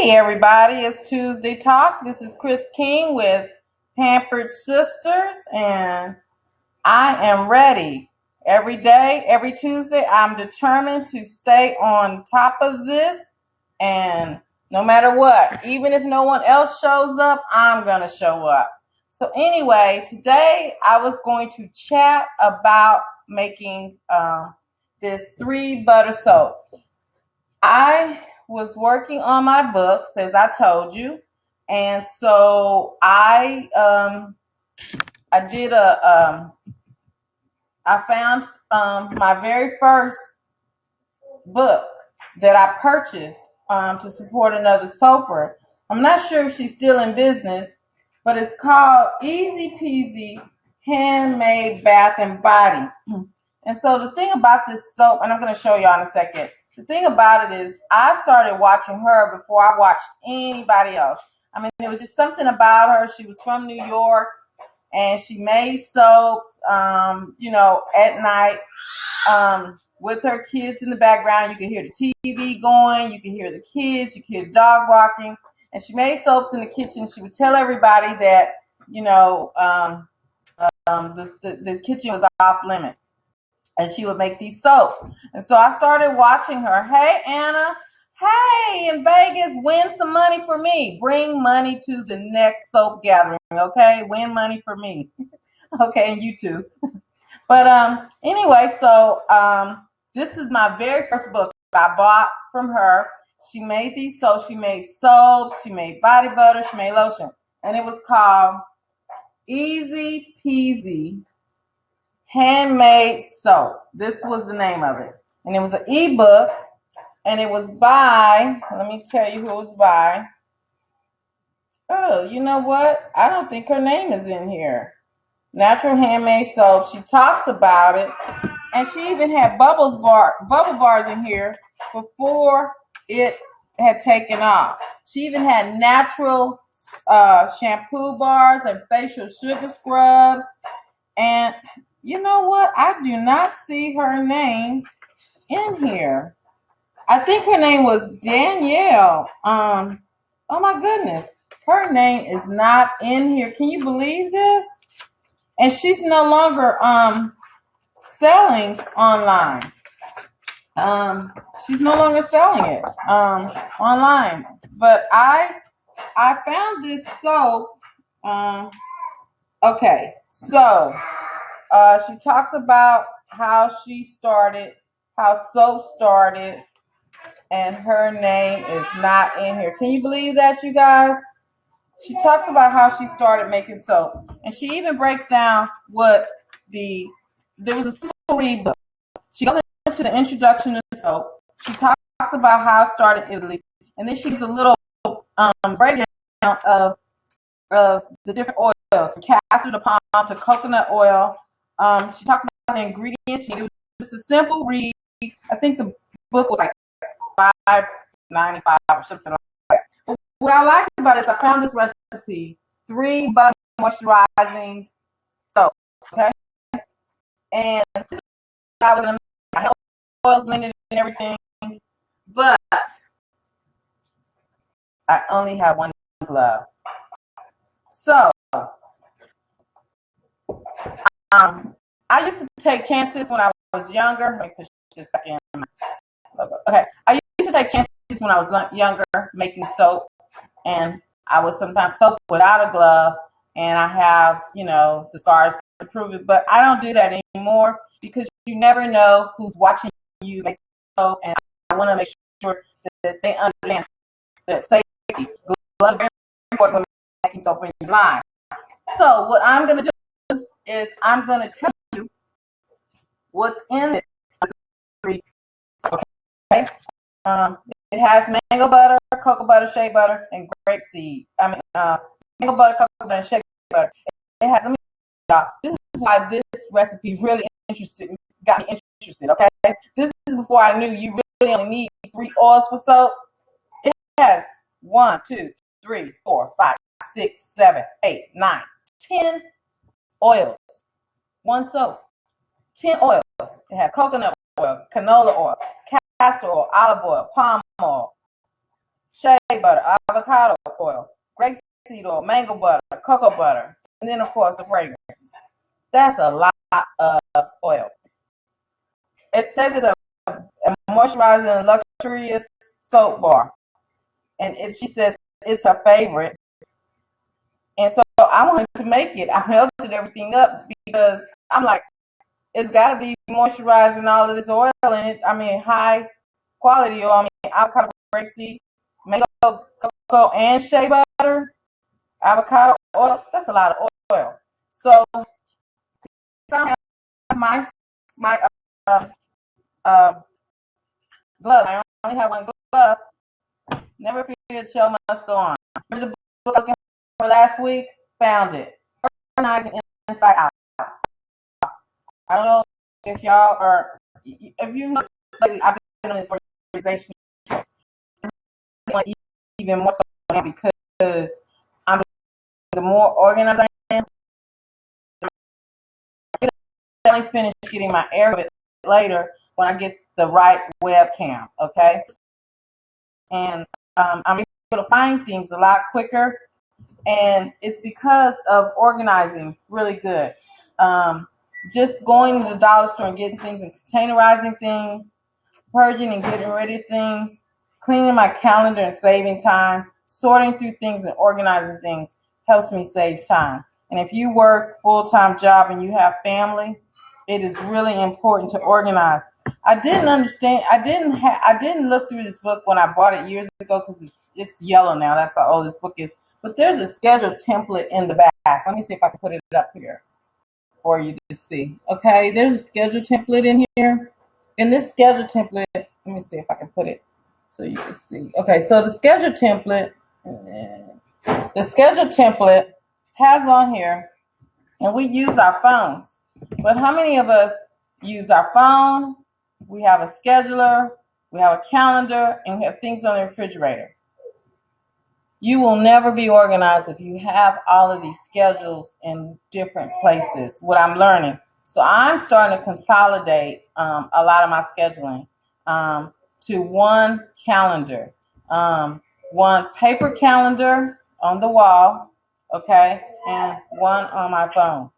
Hey everybody, it's Tuesday Talk. This is Chris King with Pampered Sisters, and I am ready. Every day, every Tuesday, I'm determined to stay on top of this, and no matter what, even if no one else shows up, I'm going to show up. So anyway, today I was going to chat about making this 3 butter soap. I was working on my books, as I told you, and so I did I found my very first book that I purchased to support another soaper. I'm not sure if she's still in business, but it's called Easy Peasy Handmade Bath and Body. And so the thing about this soap, and I'm going to show y'all in a second, the thing about it is I started watching her before I watched anybody else. I mean, it was just something about her. She was from New York, and she made soaps, at night with her kids in the background. You can hear the TV going. You can hear the kids. You can hear the dog barking. And she made soaps in the kitchen. She would tell everybody that, the kitchen was off limit. And she would make these soaps. And so I started watching her. Hey, Anna. Hey, in Vegas, win some money for me. Bring money to the next soap gathering, okay? Win money for me. Okay, and you too. But anyway, so this is my very first book I bought from her. She made these soaps. She made soaps. She made body butter. She made lotion. And it was called Easy Peasy Handmade Soap. This was the name of it. And it was an ebook, and it was by, let me tell you who it was by. Oh, you know what? I don't think her name is in here. Natural Handmade Soap. She talks about it, and she even had bubble bars in here before it had taken off. She even had natural shampoo bars and facial sugar scrubs. And you know what? I do not see her name in here. I think her name was Danielle. Oh my goodness. Her name is not in here. Can you believe this? And she's no longer selling online. She's no longer selling it online. But I found this soap. Okay, so she talks about how she started, how soap started, and her name is not in here. Can you believe that, you guys? She talks about how she started making soap, and she even breaks down what there was a simple read book. She goes into the introduction to soap. She talks about how it started in Italy, and then she gives a little breakdown of the different oils, from castor to palm to coconut oil. She talks about the ingredients. It was just a simple read. I think the book was like $5.95 or something like that. But what I like about it is I found this recipe: 3 butter moisturizing soap. Okay, and I was gonna make oils blended and everything, but I only have one glove. So I used to take chances when I was younger. Let me push this back in my logo. Okay, I used to take chances when I was younger making soap, and I would sometimes soap without a glove, and I have, the scars to prove it. But I don't do that anymore because you never know who's watching you make soap, and I want to make sure that they understand that safety. Gloves are very important when making soap in your line. So what I'm going to do is I'm going to tell you what's in it. Okay. It has mango butter, cocoa butter, shea butter, and grapeseed. Mango butter, cocoa butter, and shea butter. It has. Let me tell y'all. This is why this recipe really got me interested. Okay. This is before I knew you really only need 3 oils for soap. It has 1, 2, 3, 4, 5, 6, 7, 8, 9, 10 oils. One soap. 10 oils. It has coconut oil, canola oil, castor oil, olive oil, palm oil, shea butter, avocado oil, grapeseed oil, mango butter, cocoa butter, and then of course the fragrance. That's a lot of oil. It says it's a moisturizing and luxurious soap bar, and she says it's her favorite. And so I wanted to make it. I melted everything up because I'm like, it's got to be moisturizing all of this oil in it. I mean, high quality oil. I mean, avocado, grapeseed, mango, cocoa, and shea butter, avocado oil. That's a lot of oil. So I don't have my glove. I only have one glove. Never feared show must go on. Remember the book looking for last week? Found it. Organizing inside out. I don't know if y'all are, if you know, I've been on this organization even more so because I'm the more organized I am. I finish getting my air later when I get the right webcam, okay? And I'm able to find things a lot quicker, and it's because of organizing really good. Just going to the dollar store and getting things and containerizing things, purging and getting rid of things, cleaning my calendar and saving time, sorting through things and organizing things helps me save time. And if you work full-time job and you have family, it is really important to organize. I didn't understand. I didn't look through this book when I bought it years ago because it's yellow now. That's how old this book is. But there's a schedule template in the back. Let me see if I can put it up here for you to see. Okay, there's a schedule template in here. In this schedule template, let me see if I can put it so you can see. Okay, so the schedule template has on here, and we use our phones. But how many of us use our phone? We have a scheduler, we have a calendar, and we have things on the refrigerator. You will never be organized if you have all of these schedules in different places, what I'm learning. So I'm starting to consolidate a lot of my scheduling to one calendar, one paper calendar on the wall, okay, and one on my phone.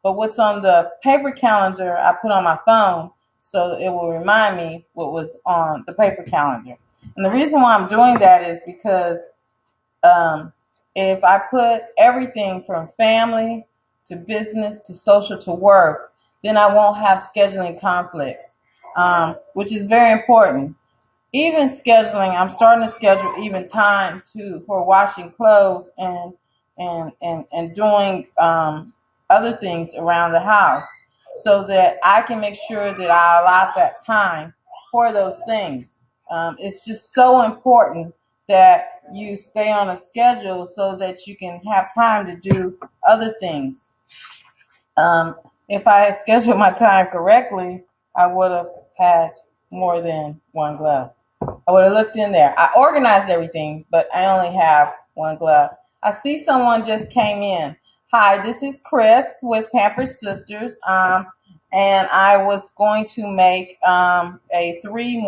But what's on the paper calendar, I put on my phone so it will remind me what was on the paper calendar. And the reason why I'm doing that is because if I put everything from family to business to social to work, then I won't have scheduling conflicts, which is very important. Even scheduling, I'm starting to schedule even time for washing clothes and doing other things around the house so that I can make sure that I allot that time for those things. It's just so important that you stay on a schedule so that you can have time to do other things. If I had scheduled my time correctly, I would have had more than one glove. I would have looked in there. I organized everything, but I only have one glove. I see someone just came in. Hi, this is Chris with Pampered Sisters, and I was going to make a three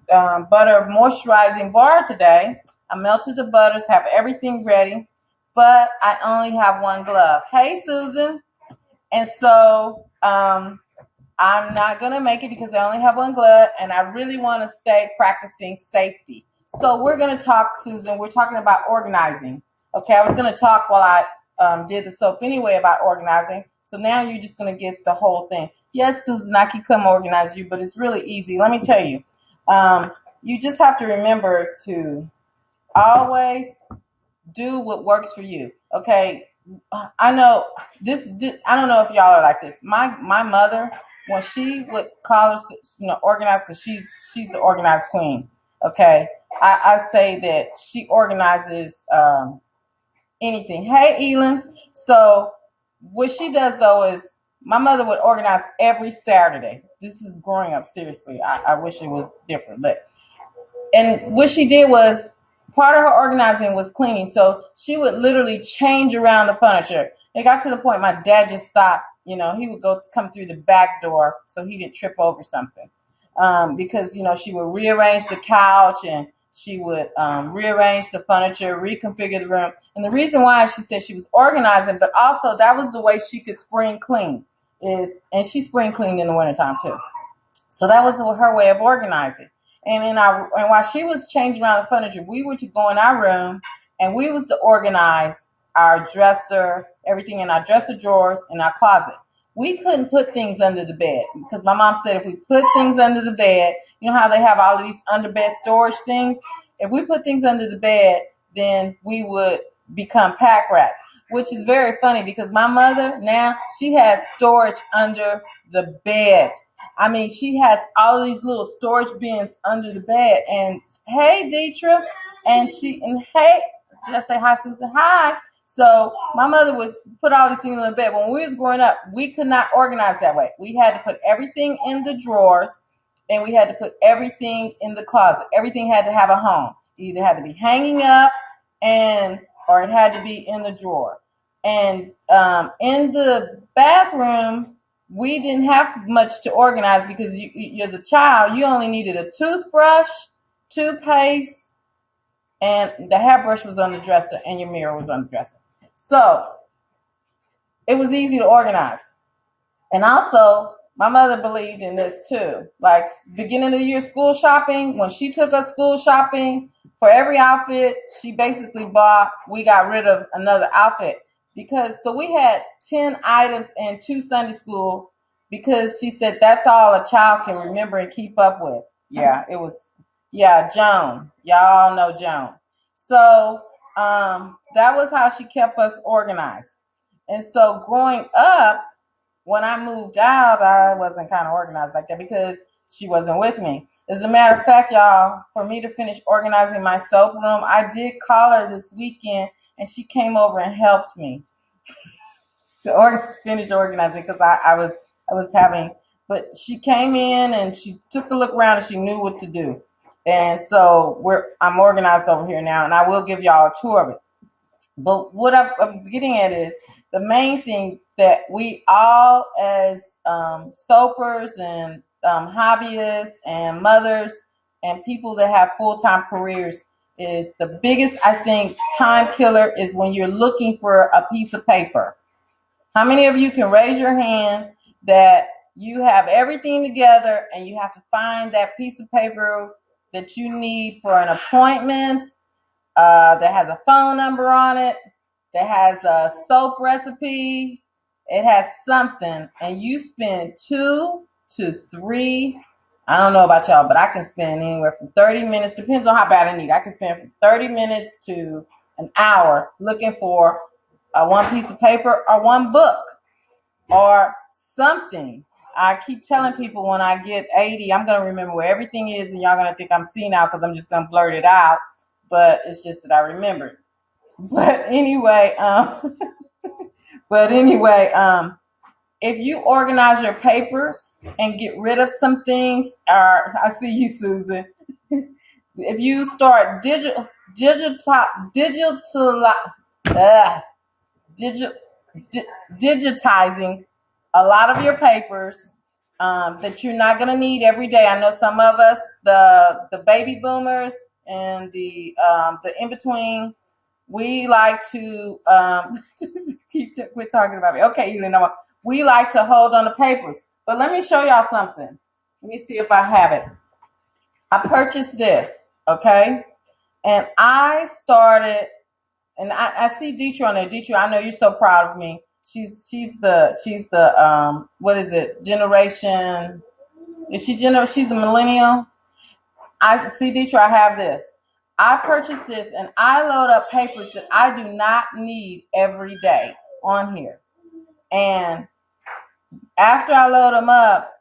butter moisturizing bar today. I melted the butters, have everything ready, but I only have one glove. Hey, Susan. And so I'm not going to make it because I only have one glove, and I really want to stay practicing safety. So we're going to talk, Susan. We're talking about organizing. Okay, I was going to talk while I did the soap anyway about organizing. So now you're just going to get the whole thing. Yes, Susan, I can come organize you, but it's really easy. Let me tell you. You just have to remember to always do what works for you. Okay, I know this. I don't know if y'all are like this. My mother, when she would call us, organize, because she's the organized queen. Okay, I say that she organizes anything. Hey, Elin. So what she does though is my mother would organize every Saturday. This is growing up, seriously. I wish it was different, and what she did was part of her organizing was cleaning. So she would literally change around the furniture. It got to the point my dad just stopped. He would come through the back door so he didn't trip over something. Because she would rearrange the couch and She would rearrange the furniture, reconfigure the room. And the reason why she said she was organizing, but also that was the way she could spring clean and she spring cleaned in the wintertime too. So that was her way of organizing. And while she was changing around the furniture, we were to go in our room and we was to organize our dresser, everything in our dresser drawers, in our closet. We couldn't put things under the bed because my mom said if we put things under the bed, you know how they have all of these underbed storage things? If we put things under the bed, then we would become pack rats, which is very funny because my mother now, she has storage under the bed. I mean, she has all these little storage bins under the bed. And hey, Deetra, and hey, did I say hi, Susan? Hi. So my mother was put all these things in the bed. When we was growing up, we could not organize that way. We had to put everything in the drawers, and we had to put everything in the closet. Everything had to have a home. It either had to be hanging up, or it had to be in the drawer. And in the bathroom, we didn't have much to organize because you as a child, you only needed a toothbrush, toothpaste, and the hairbrush was on the dresser, and your mirror was on the dresser. So it was easy to organize. And also, my mother believed in this too. Like beginning of the year school shopping, when she took us school shopping, for every outfit she basically bought, we got rid of another outfit. So we had 10 items in 2 Sunday school because she said that's all a child can remember and keep up with. Yeah, it was, Joan. Y'all know Joan. So that was how she kept us organized. And so growing up, when I moved out, I wasn't kind of organized like that because she wasn't with me. As a matter of fact, y'all, for me to finish organizing my soap room, I did call her this weekend, and she came over and helped me to finish organizing because I was having. But she came in and she took a look around and she knew what to do. And so I'm organized over here now, and I will give y'all a tour of it. But what I'm getting at is the main thing that we all as soapers and hobbyists and mothers and people that have full-time careers is the biggest, I think, time killer is when you're looking for a piece of paper. How many of you can raise your hand that you have everything together and you have to find that piece of paper that you need for an appointment, that has a phone number on it, that has a soap recipe, it has something, and you spend 2 to 3, I don't know about y'all, but I can spend anywhere from 30 minutes, depends on how bad I need. I can spend from 30 minutes to an hour looking for one piece of paper or one book or something. I keep telling people when I get 80, I'm going to remember where everything is, and y'all going to think I'm senile because I'm just going to blurt it out, but it's just that I remember it. But anyway, if you organize your papers and get rid of some things, or I see you, Susan. If you start digitizing a lot of your papers that you're not going to need every day. I know some of us, the baby boomers and the in between, we like to quit talking about me. Okay, you know, we like to hold on to papers. But let me show y'all something. Let me see if I have it. I purchased this, okay? And I started, and I see Deetra on there. Deetra, I know you're so proud of me. She's the what is it? Generation? She's the millennial. I see, Deetra, I have this. I purchased this and I load up papers that I do not need every day on here. And after I load them up,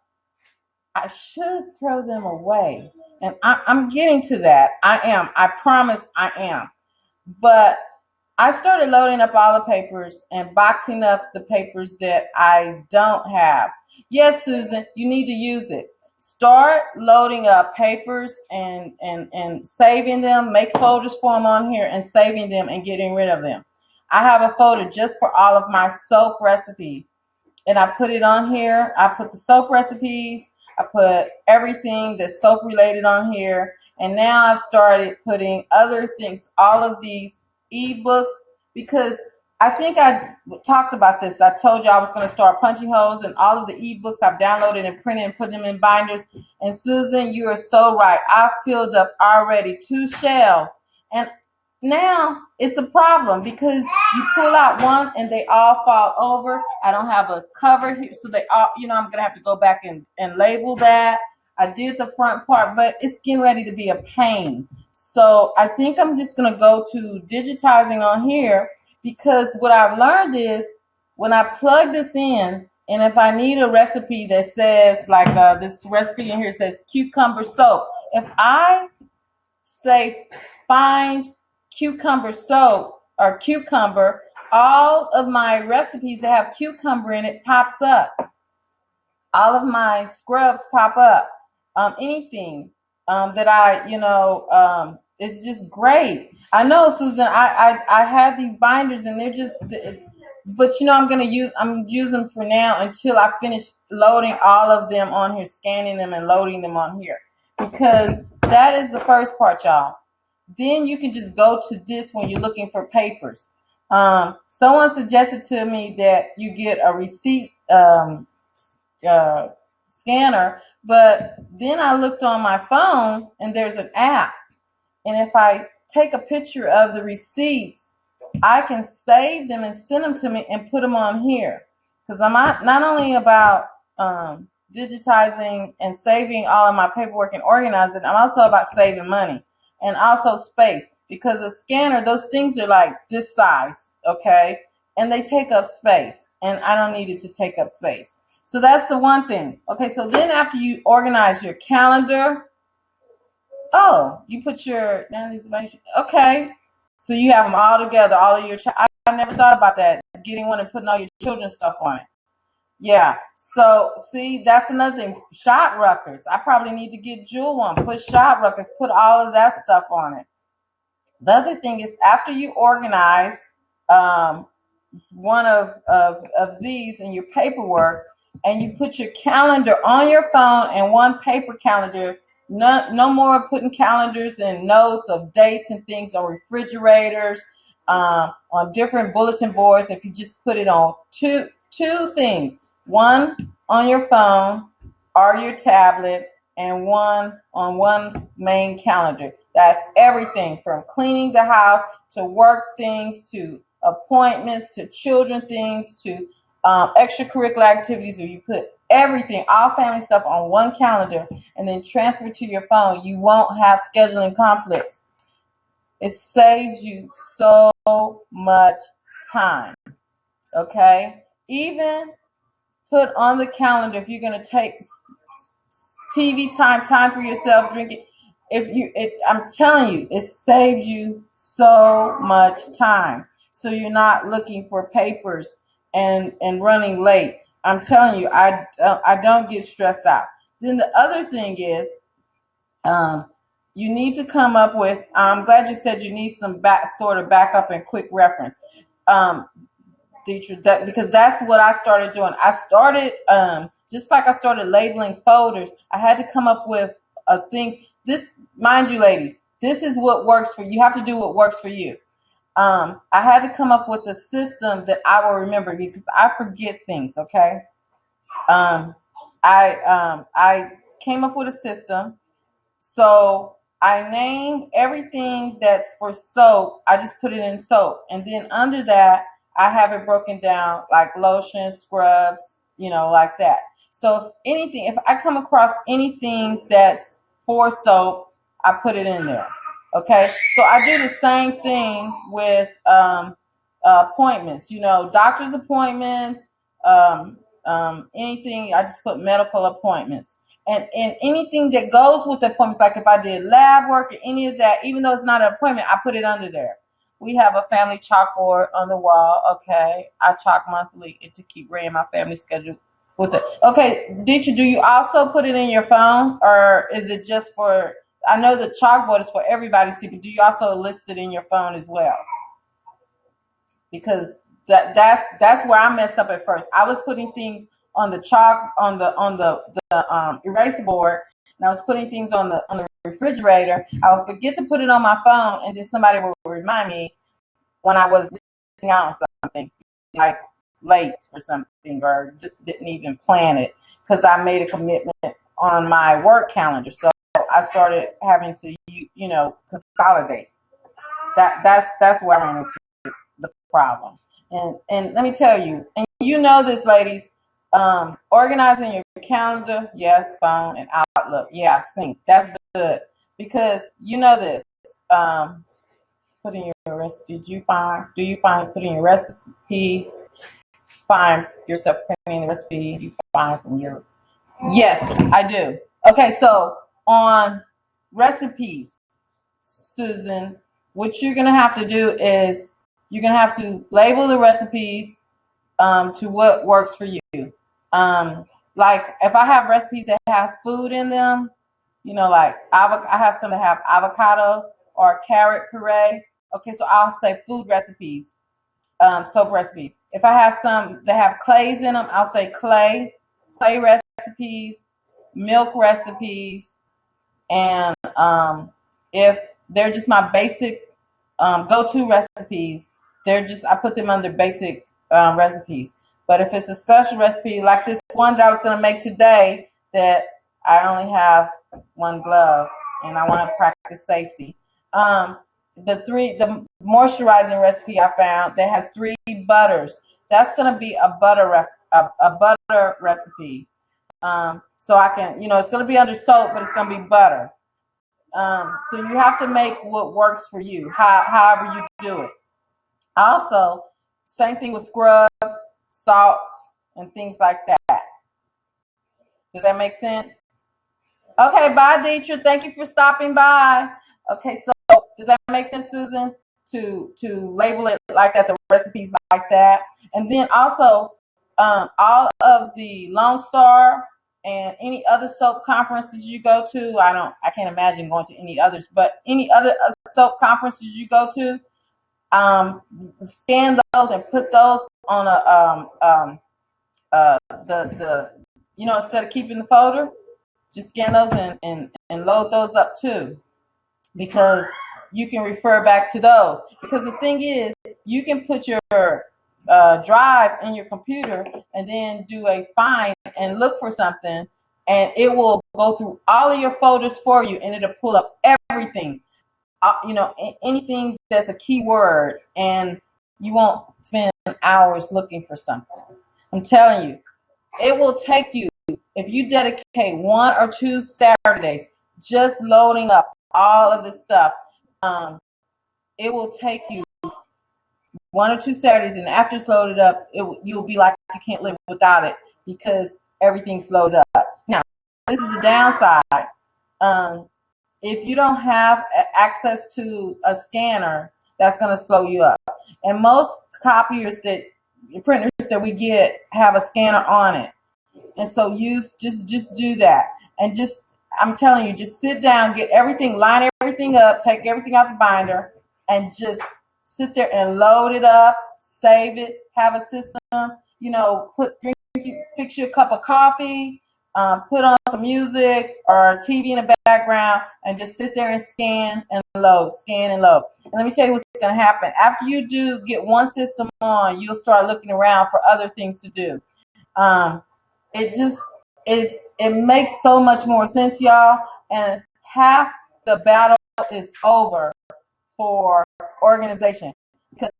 I should throw them away. And I'm getting to that. I am. I promise I am. But I started loading up all the papers and boxing up the papers that I don't have. Yes, Susan, you need to use it. Start loading up papers and saving them. Make folders for them on here and saving them and getting rid of them. I have a folder just for all of my soap recipes. And I put it on here. I put the soap recipes. I put everything that's soap related on here. And now I've started putting other things, all of these ebooks, because I think I talked about this. I told you I was going to start punching holes in all of the ebooks I've downloaded and printed and put them in binders. And Susan, you are so right. I filled up already 2 shelves. And now it's a problem because you pull out one and they all fall over. I don't have a cover here, so they all, I'm going to have to go back and label that. I did the front part, but it's getting ready to be a pain. So I think I'm just going to go to digitizing on here, because what I've learned is when I plug this in, and if I need a recipe that says, like this recipe in here says cucumber soap, if I say find cucumber soap or cucumber, all of my recipes that have cucumber in it pops up. All of my scrubs pop up. Anything that it's just great. I know, Susan, I have these binders and they're just, but I'm using them for now until I finish loading all of them on here, scanning them and loading them on here, because that is the first part, y'all. Then you can just go to this when you're looking for papers. Someone suggested to me that you get a receipt scanner, but then I looked on my phone and there's an app, and if I take a picture of the receipts, I can save them and send them to me and put them on here, because I'm not only about digitizing and saving all of my paperwork and organizing, I'm also about saving money and also space, because a scanner, those things are like this size, okay, and they take up space, and I don't need it to take up space. So that's the one thing. Okay, so then after you organize your calendar, you put your, okay, so you have them all together, all of your, I never thought about that, getting one and putting all your children's stuff on it. Yeah, so see, that's another thing. Shot Ruckers. I probably need to get Jewel one. Put Shot Ruckers, put all of that stuff on it. The other thing is, after you organize one of these in your paperwork, and you put your calendar on your phone and one paper calendar, no more putting calendars and notes of dates and things on refrigerators, on different bulletin boards. If you just put it on two things, one on your phone or your tablet, and one on one main calendar. That's everything from cleaning the house to work things to appointments to children things to extracurricular activities, where you put everything, all family stuff on one calendar and then transfer to your phone. You won't have scheduling conflicts. It saves you so much time. Okay? Even put on the calendar, if you're going to take TV time for yourself, drinking. I'm telling you, it saves you so much time. So you're not looking for papers and running late. I'm telling you, I don't get stressed out. Then the other thing is, you need to come up with. I'm glad you said you need some backup and quick reference. Deidre, because that's what I started doing. I started just like I started labeling folders. I had to come up with things. This, mind you, ladies, this is what works for you. You have to do what works for you. I had to come up with a system that I will remember, because I forget things. Okay. I came up with a system. So I named everything that's for soap. I just put it in soap, and then under that, I have it broken down like lotion, scrubs, like that. So if I come across anything that's for soap, I put it in there. Okay. So I do the same thing with appointments, doctor's appointments, anything. I just put medical appointments. And anything that goes with the appointments, like if I did lab work or any of that, even though it's not an appointment, I put it under there. We have a family chalkboard on the wall. Okay, I chalk monthly to keep Ray in my family schedule with it. Okay, Deidre, do you also put it in your phone, or is it just for? I know the chalkboard is for everybody to see, but do you also list it in your phone as well? Because that's where I messed up at first. I was putting things on the chalk on the eraser board, and I was putting things on the refrigerator, I would forget to put it on my phone, and then somebody would remind me when I was missing out on something, like late for something, or just didn't even plan it because I made a commitment on my work calendar. So I started having to, consolidate. That's where I ran into the problem. And let me tell you, and you know this, ladies, organizing your calendar, yes, phone and Outlook, yeah, sync. That's good because you know this. Putting your recipe. Do you find putting your recipe? Find yourself putting the recipe. You find from your. Yes, I do. Okay, so on recipes, Susan, what you're gonna have to do is you're gonna have to label the recipes to what works for you. Like if I have recipes that have food in them, like I have some that have avocado or carrot puree. Okay, so I'll say food recipes, soap recipes. If I have some that have clays in them, I'll say clay recipes, milk recipes, and if they're just my basic go-to recipes, I put them under basic recipes. But if it's a special recipe like this one that I was going to make today, that I only have one glove and I want to practice safety. The moisturizing recipe I found that has 3 butters. That's going to be a butter recipe. So I can, it's going to be under soap, but it's going to be butter. So you have to make what works for you, however you do it. Also, same thing with scrubs, salts, and things like that. Does that make sense? Okay, bye, Deetra. Thank you for stopping by. Okay, so does that make sense, Susan? To label it like that, the recipes like that, and then also all of the Lone Star and any other soap conferences you go to. I can't imagine going to any others, but any other soap conferences you go to, scan those and put those on instead of keeping the folder, just scan those and load those up too, because you can refer back to those. Because the thing is, you can put your drive in your computer and then do a find and look for something, and it will go through all of your folders for you, and it'll pull up everything, anything that's a keyword, and you won't spend hours looking for something. I'm telling you, it will take you, if you dedicate 1 or 2 Saturdays just loading up all of this stuff, it will take you 1 or 2 Saturdays, and after it's loaded up, you'll be like you can't live without it because everything's loaded up. Now, this is the downside. If you don't have access to a scanner, that's going to slow you up. And most printers that we get have a scanner on it. And so just do that. And I'm telling you, just sit down, line everything up, take everything out the binder, and just sit there and load it up, save it, have a system, fix you a cup of coffee, put on some music or TV in the background, and just sit there and scan and load. And let me tell you what's going to happen. After you do get one system on, you'll start looking around for other things to do. It makes so much more sense, y'all, and half the battle is over for organization, because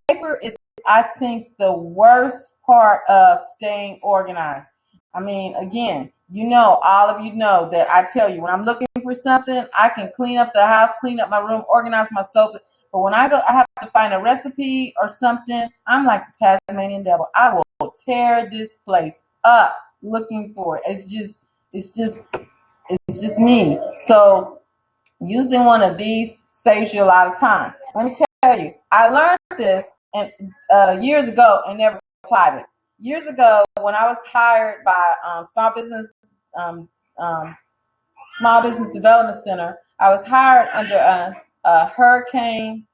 paper is, I think, the worst part of staying organized. I mean, again, all of you know that I tell you, when I'm looking for something, I can clean up the house, clean up my room, organize my soap. But when I have to find a recipe or something, I'm like the Tasmanian devil. I will tear this place up looking for it. It's just me. So using one of these saves you a lot of time. Let me tell you, I learned this years ago and never applied it. Years ago, when I was hired by Small Business Development Center, I was hired under a hurricane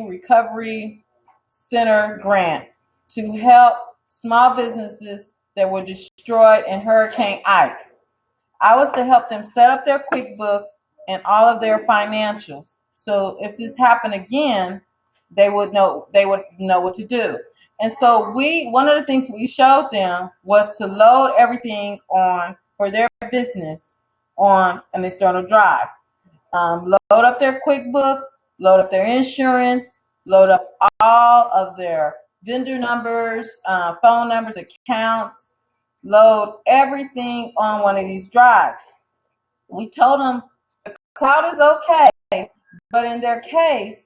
recovery center grant to help small businesses that were destroyed in Hurricane Ike. I was to help them set up their QuickBooks and all of their financials. So if this happened again, they would know what to do. And so one of the things we showed them was to load everything on for their business on an external drive. Load up their QuickBooks, load up their insurance, load up all of their vendor numbers, phone numbers, accounts, load everything on one of these drives. We told them the cloud is okay, but in their case,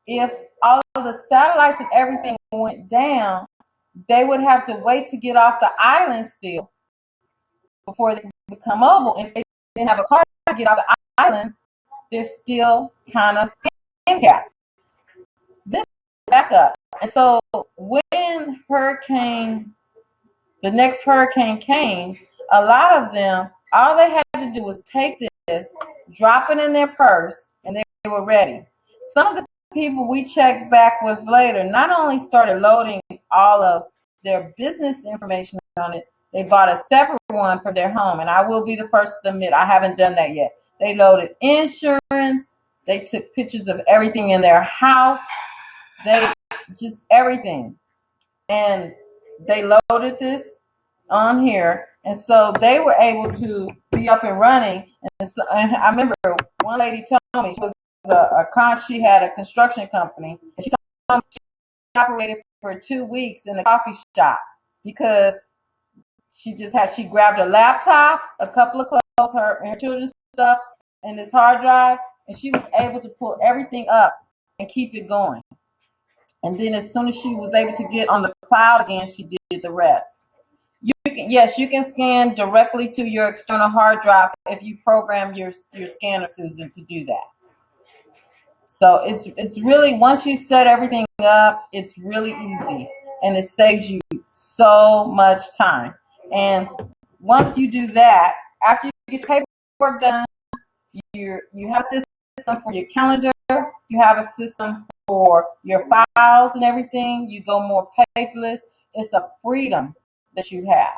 if all of the satellites and everything went down, they would have to wait to get off the island still before they could become mobile. If they didn't have a car to get off the island, they're still kind of handicapped. This is back up. And so when the next hurricane came, a lot of them, all they had to do was take this, drop it in their purse, and they were ready. Some of the people we checked back with later not only started loading all of their business information on it, they bought a separate one for their home. And I will be the first to admit I haven't done that yet. They loaded insurance. They took pictures of everything in their house. Just everything. And they loaded this on here. And so they were able to be up and running. And I remember one lady told me she was she had a construction company. And she told me she operated for 2 weeks in a coffee shop because she grabbed a laptop, a couple of clothes, her children's stuff, and this hard drive, and she was able to pull everything up and keep it going. And then as soon as she was able to get on the cloud again, she did the rest. You can scan directly to your external hard drive if you program your scanner, Susan, to do that. So it's really, once you set everything up, it's really easy, and it saves you so much time. And once you do that, after you get the paperwork done, you have a system for your calendar, you have a system for your files and everything. You go more paperless. It's a freedom that you have.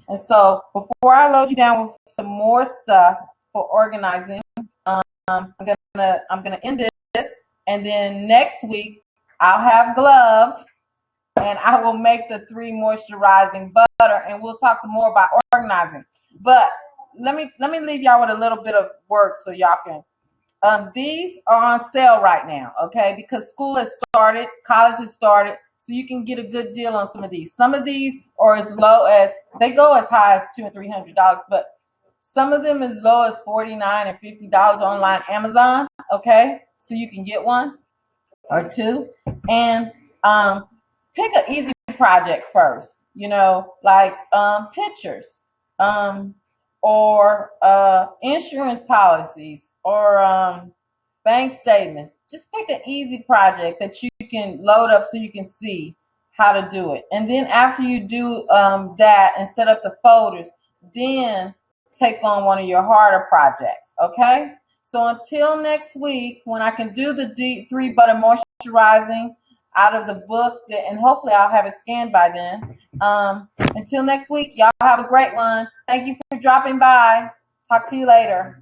And so before I load you down with some more stuff for organizing, I'm gonna end this, and then next week I'll have gloves, and I will make the 3 moisturizing butter, and we'll talk some more about organizing. But let me leave y'all with a little bit of work so y'all can. These are on sale right now, okay? Because school has started, college has started, so you can get a good deal on some of these. Some of these are as low as, they go as high as $200 and $300, but some of them as low as $49 and $50 online Amazon, okay? So you can get one or two, and pick an easy project first, like pictures, or insurance policies, or bank statements. Just pick an easy project that you can load up so you can see how to do it. And then after you do that and set up the folders, then take on one of your harder projects, okay? So until next week, when I can do the 3 butter moisturizing out of the book, and hopefully I'll have it scanned by then. Until next week, y'all have a great one. Thank you for dropping by. Talk to you later.